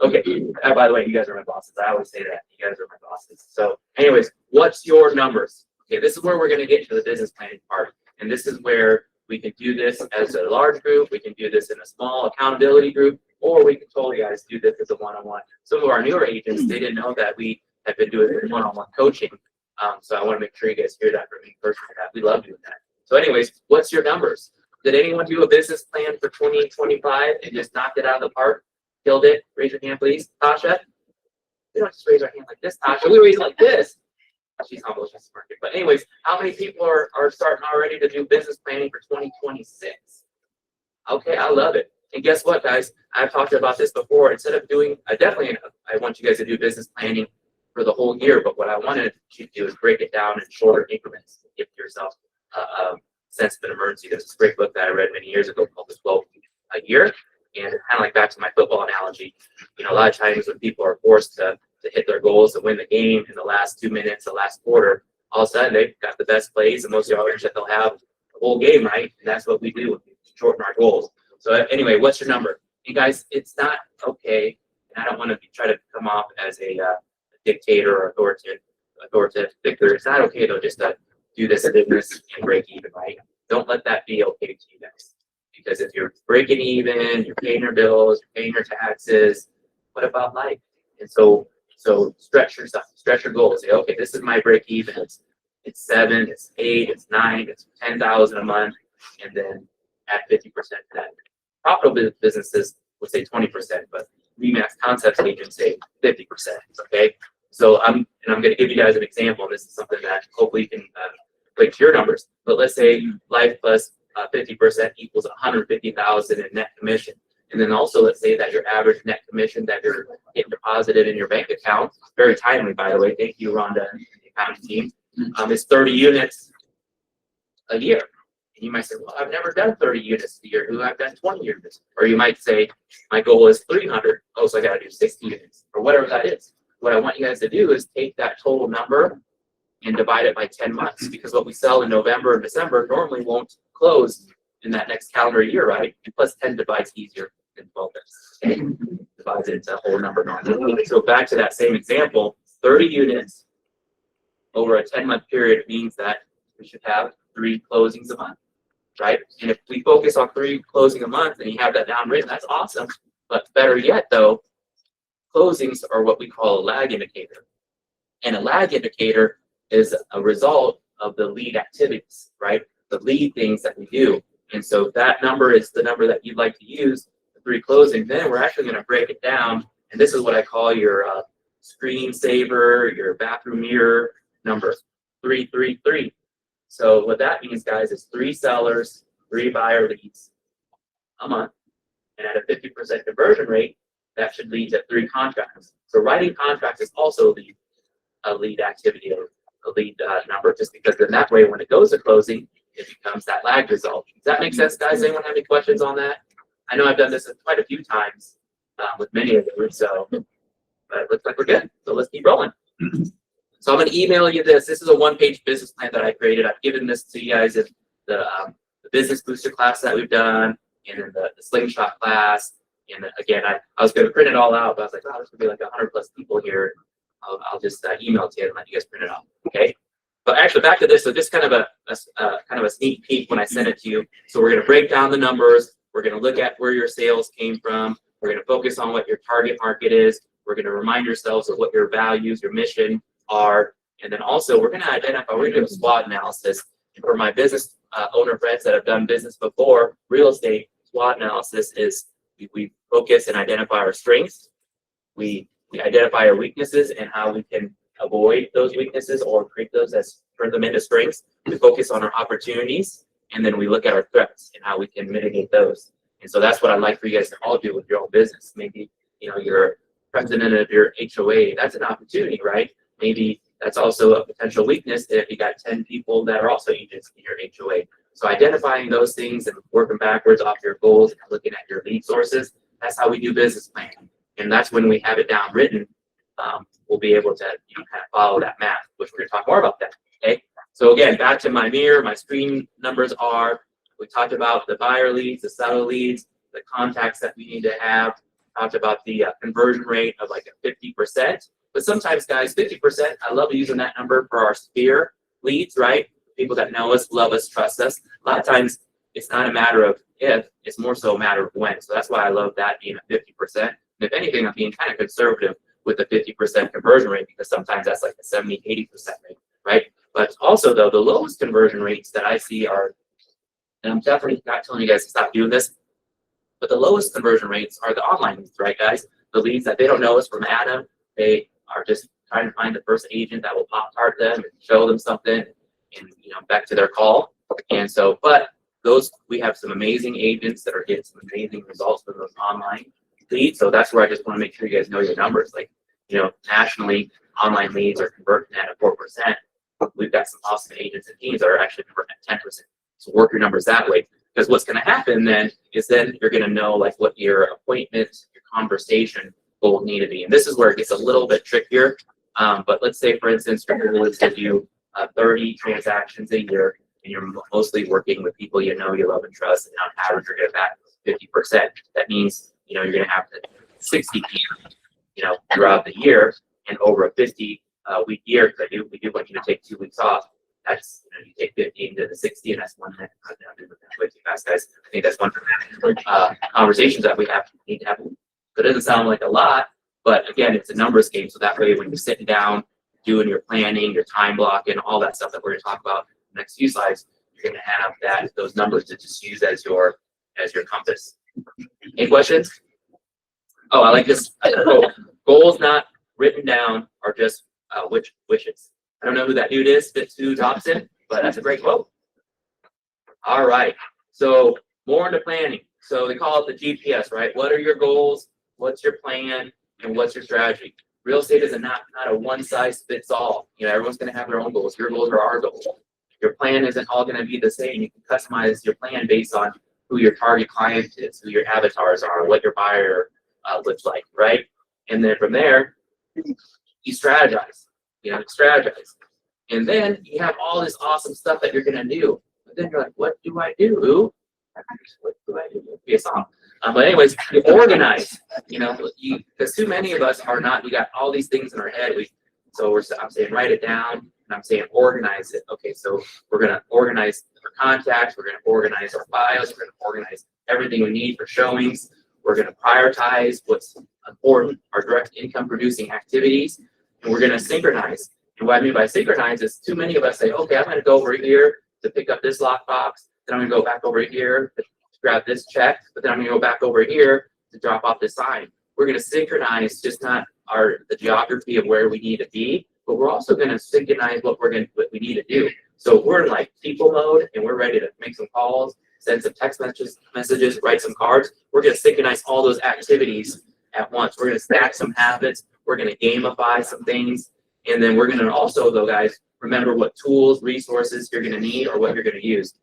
S2: Okay. By the way, you guys are my bosses. I always say that. You guys are my bosses. So, anyways, what's your numbers? Okay, this is where we're going to get to the business planning part, and this is where we can do this as a large group. We can do this in a small accountability group, or we can totally, guys, do this as a one-on-one. Some of our newer agents, they didn't know that we have been doing one-on-one coaching. So I want to make sure you guys hear that from me personally. That we love doing that. So, anyways, what's your numbers? Did anyone do a business plan for 2025 and just knocked it out of the park? Killed it? Raise your hand, please. Tasha? We don't just raise our hand like this, Tasha. We raise it like this. She's humble. She's smart. But anyways, how many people are starting already to do business planning for 2026? Okay, I love it. And guess what, guys? I've talked about this before. Instead of doing, I want you guys to do business planning for the whole year. But what I wanted you to do is break it down in shorter increments. Give yourself a sense of an emergency. There's this great book that I read many years ago called The 12 a Year. And kind of like back to my football analogy, a lot of times when people are forced to hit their goals to win the game in the last 2 minutes, the last quarter, all of a sudden they've got the best plays and most yardage that they'll have the whole game, right? And that's what we do, we shorten our goals. So anyway, what's your number? And guys, it's not okay, and I don't want to try to come off as a dictator or authoritative figure. It's not okay though just to do this business and break even, right? Don't let that be okay to you guys. Because if you're breaking even, you're paying your bills, you're paying your taxes, what about life? And so stretch yourself, stretch your goals. Say, okay, this is my break even. It's 7, it's 8, it's 9, it's 10,000 a month, and then add 50% to that. Profitable businesses would say 20%, but Remax Concepts agents say 50%. Okay, so I'm going to give you guys an example. This is something that hopefully you can equate to your numbers. But let's say life plus 50% equals 150,000 in net commission. And then also let's say that your average net commission that you're getting deposited in your bank account, very timely by the way, thank you Rhonda and the accounting team, is 30 units a year. And you might say, well, I've never done 30 units a year. I've done 20 units. Or you might say, my goal is 300. Oh, so I got to do 60 units or whatever that is. What I want you guys to do is take that total number and divide it by 10 months, because what we sell in November and December normally won't close in that next calendar year, right? And plus 10 divides easier than 12 divides it into a whole number normally. So back to that same example, 30 units over a 10-month period means that we should have 3 closings a month, right? And if we focus on 3 closing a month and you have that down written, that's awesome. But better yet, though, closings are what we call a lag indicator. And a lag indicator is a result of the lead activities, right? The lead things that we do. And so that number is the number that you'd like to use, the 3 closings. Then we're actually going to break it down. And this is what I call your screensaver, your bathroom mirror number, 333. So what that means, guys, is 3 sellers, 3 buyer leads a month. And at a 50% conversion rate, that should lead to 3 contracts. So writing contracts is also a lead activity or a lead number, just because then that way when it goes to closing, it becomes that lag result. Does that make sense, guys? Anyone have any questions on that? I know I've done this quite a few times with many of you, so but it looks like we're good. So let's keep rolling. So I'm going to email you this. This is a 1-page business plan that I created. I've given this to you guys in the business booster class that we've done, and in the slingshot class. And again, I was going to print it all out, but I was like, oh, there's going to be like 100+ people here. I'll just email it to you and let you guys print it out. Okay. But actually, back to this. So just kind of a sneak peek when I send it to you. So we're going to break down the numbers. We're going to look at where your sales came from. We're going to focus on what your target market is. We're going to remind yourselves of what your values, your mission are. And then also we're going to identify, we're going to do a SWOT analysis. And for my business owner friends that have done business before, real estate SWOT analysis is we focus and identify our strengths. We identify our weaknesses and how we can avoid those weaknesses or create those as turn them into strengths. We focus on our opportunities, and then we look at our threats and how we can mitigate those. And so that's what I'd like for you guys to all do with your own business. Maybe, you're president of your HOA. That's an opportunity, right? Maybe that's also a potential weakness if you got 10 people that are also agents in your HOA. So identifying those things and working backwards off your goals and looking at your lead sources, that's how we do business planning. And that's when we have it down written, we'll be able to kind of follow that math, which we're going to talk more about that. Okay. So again, back to my mirror, my screen numbers are, we talked about the buyer leads, the seller leads, the contacts that we need to have, talked about the conversion rate of like a 50%. But sometimes, guys, 50%, I love using that number for our sphere leads, right? People that know us, love us, trust us. A lot of times, it's not a matter of if, it's more so a matter of when. So that's why I love that being a 50%. And if anything, I'm being kind of conservative with the 50% conversion rate, because sometimes that's like a 70, 80% rate, right? But also, though, the lowest conversion rates that I see are, and I'm definitely not telling you guys to stop doing this, but the lowest conversion rates are the online leads, right, guys? The leads that they don't know us from Adam, they are just trying to find the first agent that will pop-tart them and show them something and, back to their call. And so, but those, we have some amazing agents that are getting some amazing results from those online leads. So that's where I just want to make sure you guys know your numbers. Like, nationally, online leads are converting at a 4%. We've got some awesome agents and teams that are actually converting at 10%. So work your numbers that way. Because what's going to happen then is you're going to know like what your appointment, your conversation goal need to be. And this is where it gets a little bit trickier. But let's say, for instance, your goal is to do 30 transactions a year, and you're mostly working with people you know, you love, and trust, and on average, you're going to back 50%. That means, you're going to have 60 people, throughout the year, and over a 50-week year, because we do want you to take 2 weeks off. That's, you take 50 into the 60, and that's one that way too fast, guys. I think that's one conversations that we need to have. It doesn't sound like a lot, but again, it's a numbers game. So that way, when you're sitting down, doing your planning, your time blocking, all that stuff that we're going to talk about in the next few slides, you're going to have those numbers to just use as your compass. Any questions? Oh, I like this. Goals not written down are just wishes. I don't know who that dude is, Fitzhugh Dobson, but that's a great quote. All right. So more into planning. So they call it the GPS, right? What are your goals? What's your plan? And what's your strategy? Real estate is not a one size fits all. Everyone's going to have their own goals. Your goals are our goals. Your plan isn't all going to be the same. You can customize your plan based on who your target client is, who your avatars are, what your buyer looks like, right? And then from there, you strategize. Strategize. And then you have all this awesome stuff that you're going to do. But then you're like, what do I do? What do I do? Be a song. But anyways, you organize, because too many of us are not, we got all these things in our head. I'm saying write it down, and I'm saying organize it. Okay, so we're going to organize our contacts. We're going to organize our files. We're going to organize everything we need for showings. We're going to prioritize what's important, our direct income producing activities, and we're going to synchronize. And what I mean by synchronize is too many of us say, okay, I'm going to go over here to pick up this lockbox. Then I'm going to go back over here to grab this check, but then I'm going to go back over here to drop off this sign. We're going to synchronize just not the geography of where we need to be, but we're also going to synchronize what we need to do. So we're in like people mode, and we're ready to make some calls, send some text messages, write some cards. We're going to synchronize all those activities at once. We're going to stack some habits. We're going to gamify some things. And then we're going to also, though, guys, remember what tools, resources you're going to need or what you're going to use.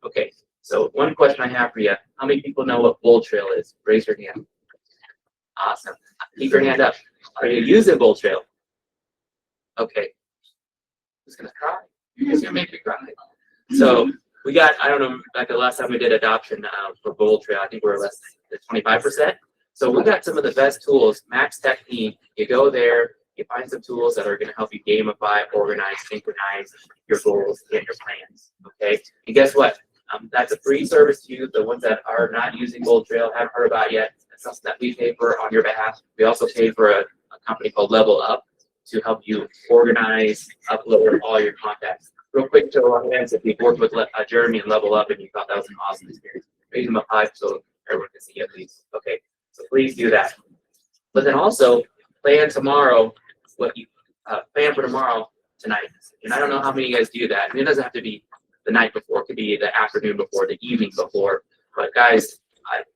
S2: Okay, so one question I have for you. How many people know what Bold Trail is? Raise your hand. Awesome. Keep your hand up. Are you using Bold Trail? Okay. Who's going to cry? You're just going to make me cry. So we got, I don't know, like the last time we did adoption for Bold Trail, I think we were less than 25%. So we got some of the best tools. Max Technique, you go there, you find some tools that are going to help you gamify, organize, synchronize your goals and your plans. Okay, and guess what? That's a free service to you. The ones that are not using Bold Trail, haven't heard about it yet. That's something that we pay for on your behalf. We also pay for a company called Level Up to help you organize, upload all your contacts. Real quick show on hands if you've worked with Jeremy and Level Up and you thought that was an awesome experience. Raise them up high so everyone can see at least. Okay, so please do that. But then also plan tomorrow. What you plan for tomorrow tonight. And I don't know how many of you guys do that. And it doesn't have to be the night before. It could be the afternoon before, the evening before. But guys,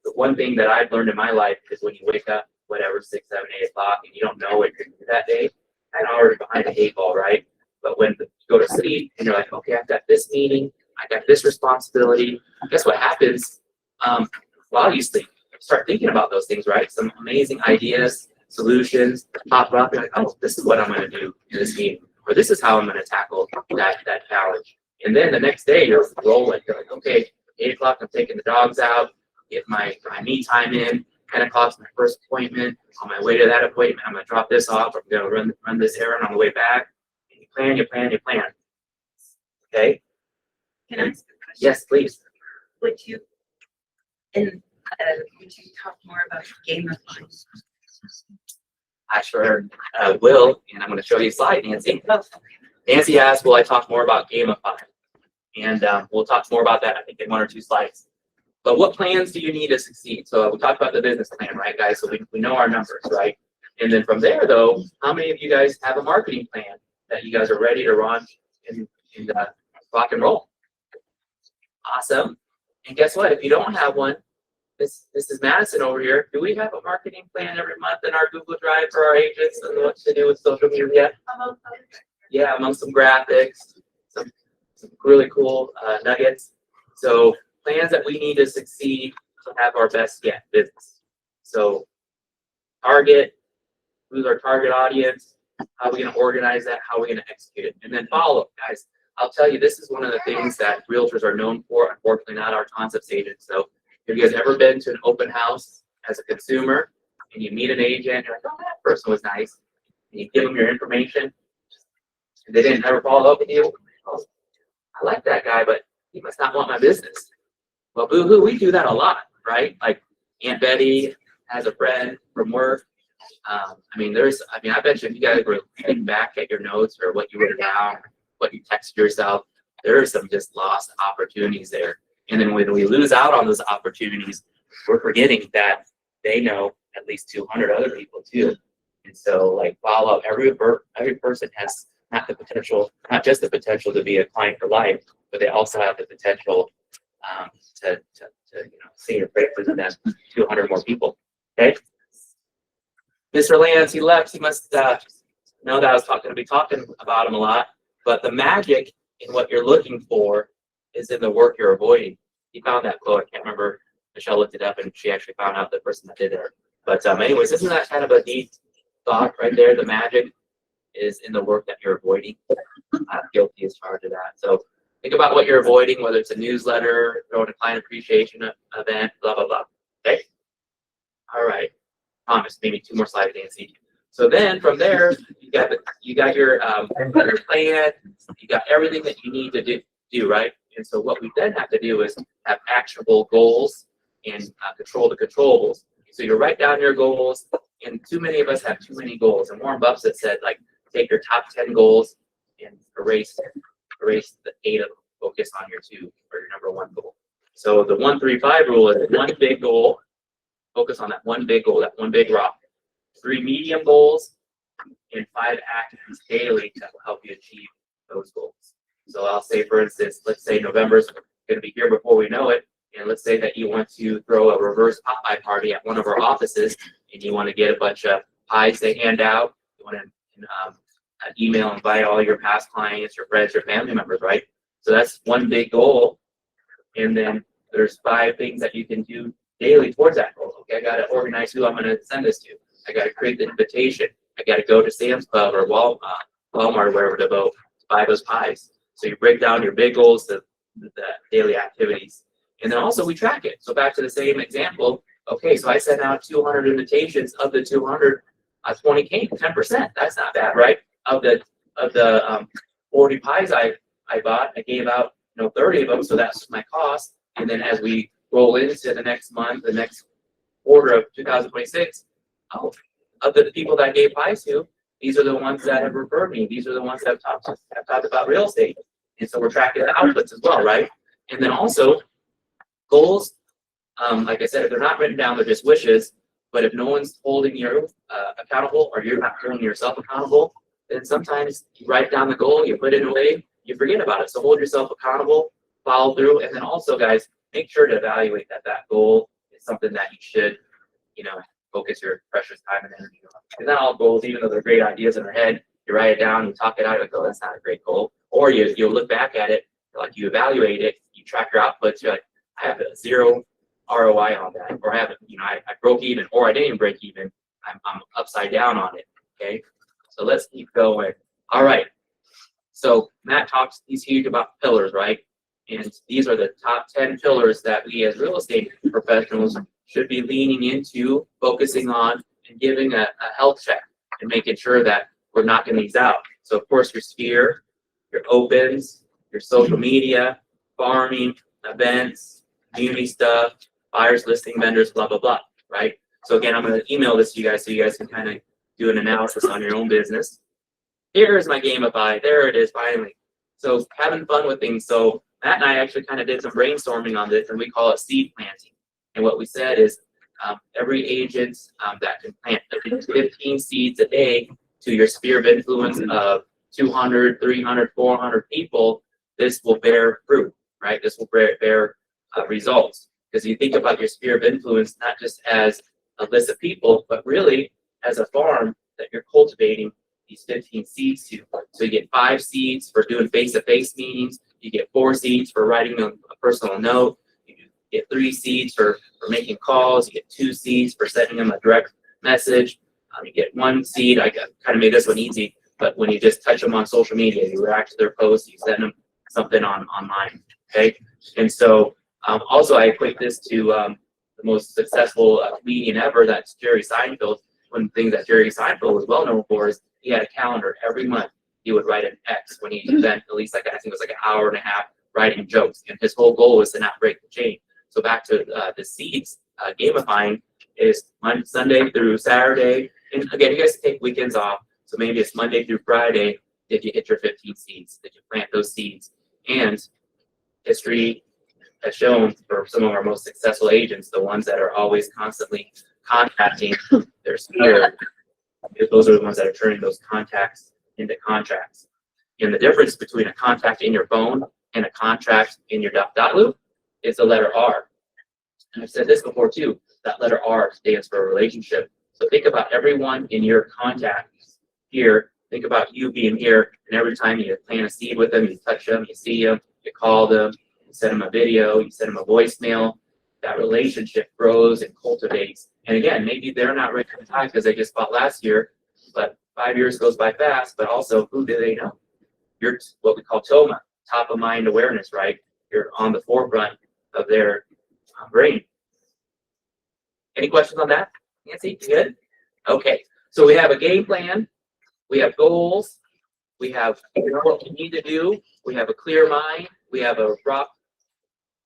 S2: the one thing that I've learned in my life is when you wake up, whatever, 6, 7, 8 o'clock, and you don't know what you're going to do that day, I'm already behind the 8 ball, right? But when you go to sleep and you're like, okay, I've got this meeting, I got this responsibility. Guess what happens while you sleep? Start thinking about those things, right? Some amazing ideas, solutions pop up. You're like, oh, this is what I'm going to do in this meeting, or this is how I'm going to tackle that challenge. And then the next day you're rolling. You're like, okay, 8 o'clock, I'm taking the dogs out, get my me time in. 10 o'clock's my first appointment. On my way to that appointment, I'm going to drop this off. I'm going to run this errand on the way back. And you plan, you plan, you plan. Okay?
S3: Can I ask a question?
S2: Yes, please.
S3: Would you, would you talk more about gamifying?
S2: I sure will, and I'm going to show you a slide, Nancy. Nancy asked, will I talk more about gamifying? And we'll talk more about that, I think, in 1 or 2 slides. But what plans do you need to succeed? So we talked about the business plan, right, guys? So we know our numbers, right? And then from there, though, how many of you guys have a marketing plan that you guys are ready to launch and rock and roll? Awesome. And guess what? If you don't have one, this is Madison over here. Do we have a marketing plan every month in our Google Drive for our agents and what to do with social media? Yeah, among some graphics, some really cool nuggets. So plans that we need to succeed to have our best yet business. So target, who's our target audience, how are we going to organize that, how are we going to execute it, and then follow up, guys. I'll tell you, this is one of the things that realtors are known for, unfortunately not our concepts agents. So have you guys ever been to an open house as a consumer and you meet an agent, you're like, oh, that person was nice, and you give them your information, and they didn't ever follow up with you? Oh, I like that guy, but he must not want my business. Well, boo-hoo, we do that a lot, right? Like Aunt Betty has a friend from work. I bet you if you guys were looking back at your notes or what you wrote down, what you texted yourself, there are some just lost opportunities there. And then when we lose out on those opportunities, we're forgetting that they know at least 200 other people too. And so, like, follow up. Every person has not just the potential to be a client for life, but they also have the potential to see your credit for them 200 more people. Okay. Mr. Lance, he left. He must know that I was going to be talking about him a lot. But the magic in what you're looking for is in the work you're avoiding. He found that quote. I can't remember. Michelle looked it up, and she actually found out the person that did it. But anyways, isn't that kind of a neat thought right there? The magic is in the work that you're avoiding. I'm guilty as charged of that. So think about what you're avoiding, whether it's a newsletter, throwing a client appreciation event, blah, blah, blah. Okay? All right. Promise, maybe 2 more slides, Nancy. So then from there, you got your plan, you got everything that you need to do, right? And so what we then have to do is have actionable goals and control the controllables. So you write down your goals, and too many of us have too many goals. And Warren Buffett said, like, take your top 10 goals and erase the 8 of them. Focus on your 2 or your number 1 goal. So the 1-3-5 rule is 1 big goal. Focus on that 1 big goal, that 1 big rock. 3 medium goals and 5 actions daily to help you achieve those goals. So I'll say, for instance, let's say November's going to be here before we know it, and let's say that you want to throw a reverse pie party at one of our offices, and you want to get a bunch of pies to hand out. You want to email, invite all your past clients, your friends, your family members, right? So that's 1 big goal, and then there's 5 things that you can do daily towards that goal. Okay, I got to organize who I'm going to send this to. I got to create the invitation. I got to go to Sam's Club or Walmart or wherever to buy those pies. So you break down your big goals to the daily activities. And then also we track it. So back to the same example. Okay, so I sent out 200 invitations. Of the 200, 20 came, 10%. That's not bad, right? Of the 40 pies I bought, I gave out 30 of them. So that's my cost. And then as we roll into the next month, the next quarter of 2026, of the people that I gave pies to, these are the ones that have referred me. These are the ones that have talked about real estate. And so we're tracking the outputs as well, right? And then also goals, like I said, if they're not written down, they're just wishes. But if no one's holding you accountable, or you're not holding yourself accountable, then sometimes you write down the goal, you put it away, you forget about it. So hold yourself accountable, follow through, and then also, guys, make sure to evaluate that goal is something that you should, you know, focus your precious time and energy on. Because not all goals, even though they're great ideas in our head, you write it down, you talk it out, you go, that's not a great goal. Or you'll look back at it, like you evaluate it, you track your outputs, you're like, I have a 0 ROI on that, or I haven't, you know, I broke even, or I didn't even break even. I'm upside down on it. Okay, so let's keep going. All right. So Matt talks, he's huge about pillars, right? And these are the top 10 pillars that we as real estate professionals should be leaning into, focusing on, and giving a health check and making sure that we're knocking these out. So of course your sphere, your opens, your social media, farming, events, community stuff, buyers, listing, vendors, blah, blah, blah, right? So again, I'm going to email this to you guys so you guys can kind of do an analysis on your own business. Here's my Gamify. There it is, finally. So having fun with things. So Matt and I actually kind of did some brainstorming on this, and we call it seed planting. And what we said is every agent that can plant 15 seeds a day to your sphere of influence of 200, 300, 400 people, this will bear fruit, right? This will bear results. Because you think about your sphere of influence not just as a list of people, but really as a farm that you're cultivating these 15 seeds to. So you get 5 seeds for doing face-to-face meetings. You get 4 seeds for writing a personal note. You get 3 seeds for making calls. You get 2 seeds for sending them a direct message. You get 1 seed. I kind of made this one easy, but when you just touch them on social media, you react to their posts, you send them something online. Okay, and so also I equate this to the most successful comedian ever. That's Jerry Seinfeld. One of the things that Jerry Seinfeld was well known for is he had a calendar every month. He would write an X when he spent at least I think it was like an hour and a half writing jokes, and his whole goal was to not break the chain. So back to the seeds gamifying is Sunday through Saturday, and again, you guys can take weekends off. So maybe it's Monday through Friday. Did you hit your 15 seeds? Did you plant those seeds? And history has shown for some of our most successful agents, the ones that are always constantly contacting their sphere, those are the ones that are turning those contacts into contracts. And the difference between a contact in your phone and a contract in your dot loop is the letter R. And I've said this before too, that letter R stands for a relationship. So think about everyone in your contacts here. Think about you being here, and every time you plant a seed with them, you touch them, you see them, you call them, you send them a video, you send them a voicemail. That relationship grows and cultivates. And again, maybe they're not ready to retire because they just bought last year, but 5 years goes by fast. But also, who do they know? You're what we call TOMA, top of mind awareness, right? You're on the forefront of their brain. Any questions on that? Nancy, you good? Okay, so we have a game plan. We have goals. We have what we need to do. We have a clear mind. We have a rock.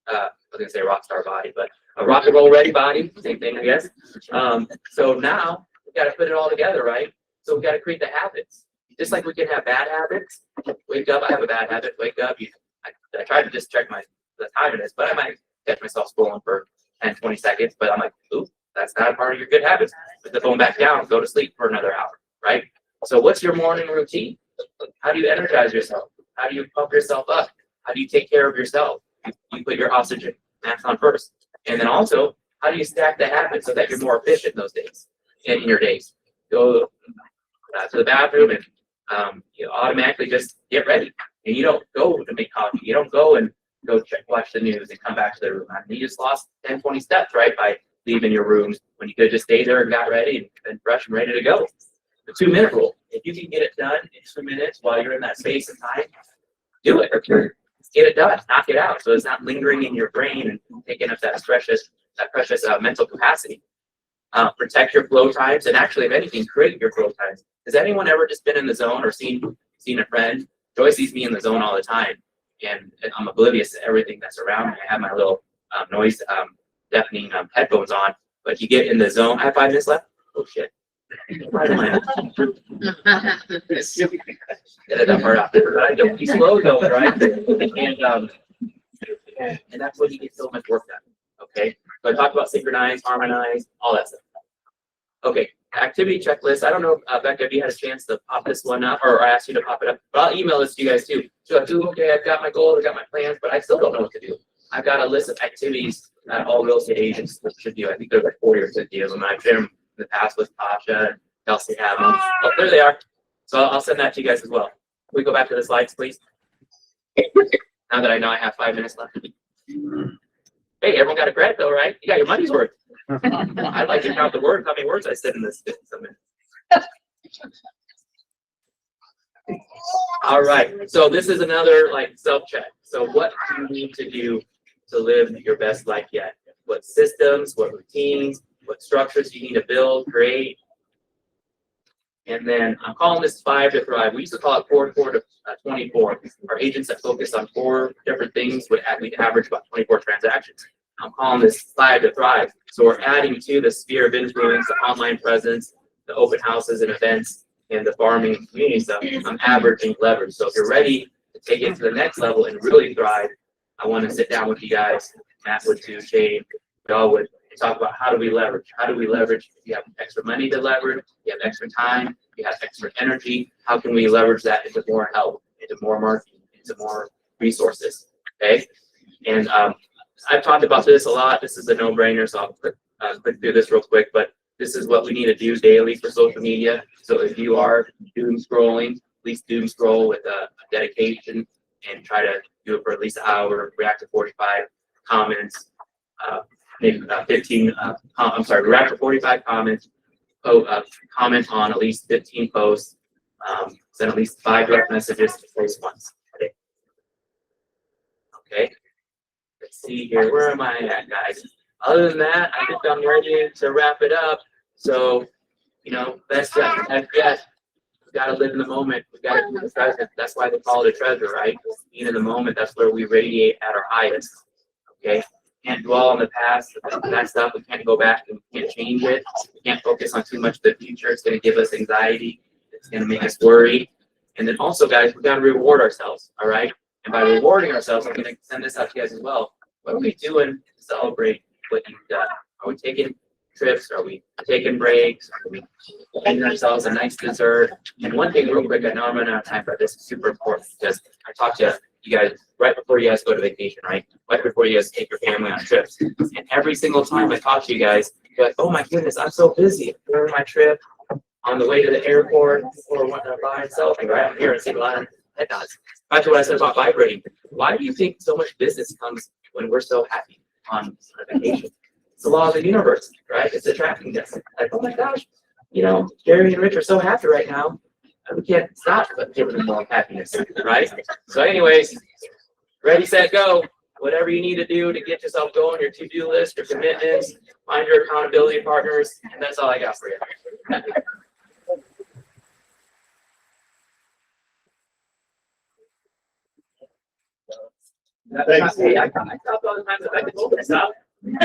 S2: I was gonna say rock star body, but a rock and roll ready body. Same thing, I guess. So now we got to put it all together, right? So we got to create the habits. Just like we can have bad habits. Wake up. I have a bad habit. Wake up. I try to just check the time it is, but I might catch myself scrolling for 10, 20 seconds. But I'm like, ooh, that's not a part of your good habits. Put the phone back down. Go to sleep for another hour, right? So what's your morning routine? How do you energize yourself? How do you pump yourself up? How do you take care of yourself? You put your oxygen mask on first. And then also, how do you stack the habits so that you're more efficient those days, in your days? Go to the bathroom and you automatically just get ready. And you don't go to make coffee. You don't go and watch the news and come back to the room. I mean, you just lost 10, 20 steps, right, by leaving your room when you could just stay there and got ready and been fresh and ready to go. The 2-minute rule. If you can get it done in 2 minutes while you're in that space and time, do it. Get it done. Knock it out. So it's not lingering in your brain and taking up that precious mental capacity. Protect your flow times, and actually, if anything, create your flow times. Has anyone ever just been in the zone or seen a friend? Joy sees me in the zone all the time, and I'm oblivious to everything that's around me. I have my little noise deafening headphones on, but you get in the zone. I have 5 minutes left. Oh shit. Edit that part out. But I don't be slow going, right? And that's when you get so much work done. Okay. So I talked about synchronize, harmonize, all that stuff. Okay. Activity checklist. I don't know, Becca, if you had a chance to pop this one up, or I asked you to pop it up, but I'll email this to you guys too. So, okay, I've got my goals, I've got my plans, but I still don't know what to do. I've got a list of activities that all real estate agents should do. I think there's like 40 or 50 of them. I've been in the past with Tasha and Kelsey have them. Oh, there they are. So I'll send that to you guys as well. Can we go back to the slides, please? Now that I know I have 5 minutes left. Hey, everyone got a credit though, right? You got your money's worth. I'd like to count the word, how many words I said in this 50 minutes. All right, so this is another like self-check. So what do you need to do to live your best life yet? What systems, what routines, what structures you need to build, create? And then I'm calling this 5 to Thrive. We used to call it 4 to 24. Our agents that focus on 4 different things would average about 24 transactions. I'm calling this 5 to Thrive. So we're adding to the sphere of influence, the online presence, the open houses and events, and the farming and community stuff. I'm averaging leverage. So if you're ready to take it to the next level and really thrive, I want to sit down with you guys, Matt would too, Shane, we all would talk about how do we leverage? How do we leverage? If you have extra money to leverage, you have extra time, you have extra energy, how can we leverage that into more help, into more marketing, into more resources, okay? And I've talked about this a lot. This is a no-brainer, so I'll click through this real quick, but this is what we need to do daily for social media. So if you are doom scrolling, please doom scroll with a dedication and try to do it for at least an hour, react to 45 comments, maybe 15, react to 45 comments, comment on at least 15 posts, send at least 5 direct messages to post once. Okay, let's see here, where am I at, guys? Other than that, I think I'm ready to wrap it up. So, best yet, we got to live in the moment. We got to be the present. That's why they call it a treasure, right? Being in the moment, that's where we radiate at our highest. Okay, can't dwell on the past. That stuff, we can't go back and we can't change it. We can't focus on too much of the future. It's going to give us anxiety. It's going to make us worry. And then also, guys, we got to reward ourselves. All right, and by rewarding ourselves, I'm going to send this out to you guys as well. What are we doing to celebrate what you've done? Are we taking trips? Are we taking breaks? Are we getting ourselves a nice dessert? And one thing real quick, I know I'm running out of time, but this is super important because I talked to you guys right before you guys go to vacation, right? Right before you guys take your family on trips. And every single time I talk to you guys, you're like, oh my goodness, I'm so busy during my trip, on the way to the airport, or wanting to buy and sell things, right? I'm here and see a lot of head nods. Back to what I said about vibrating. Why do you think so much business comes when we're so happy on a vacation? It's the law of the universe, right? It's attracting this. Like, oh my gosh, Jerry and Rich are so happy right now. We can't stop but giving them more happiness, right? So anyways, ready, set, go. Whatever you need to do to get yourself going, your to-do list, your commitments, find your accountability partners, and that's all I got for you.
S1: Thanks.
S2: Hey, I stopped all the time. I could hold this up.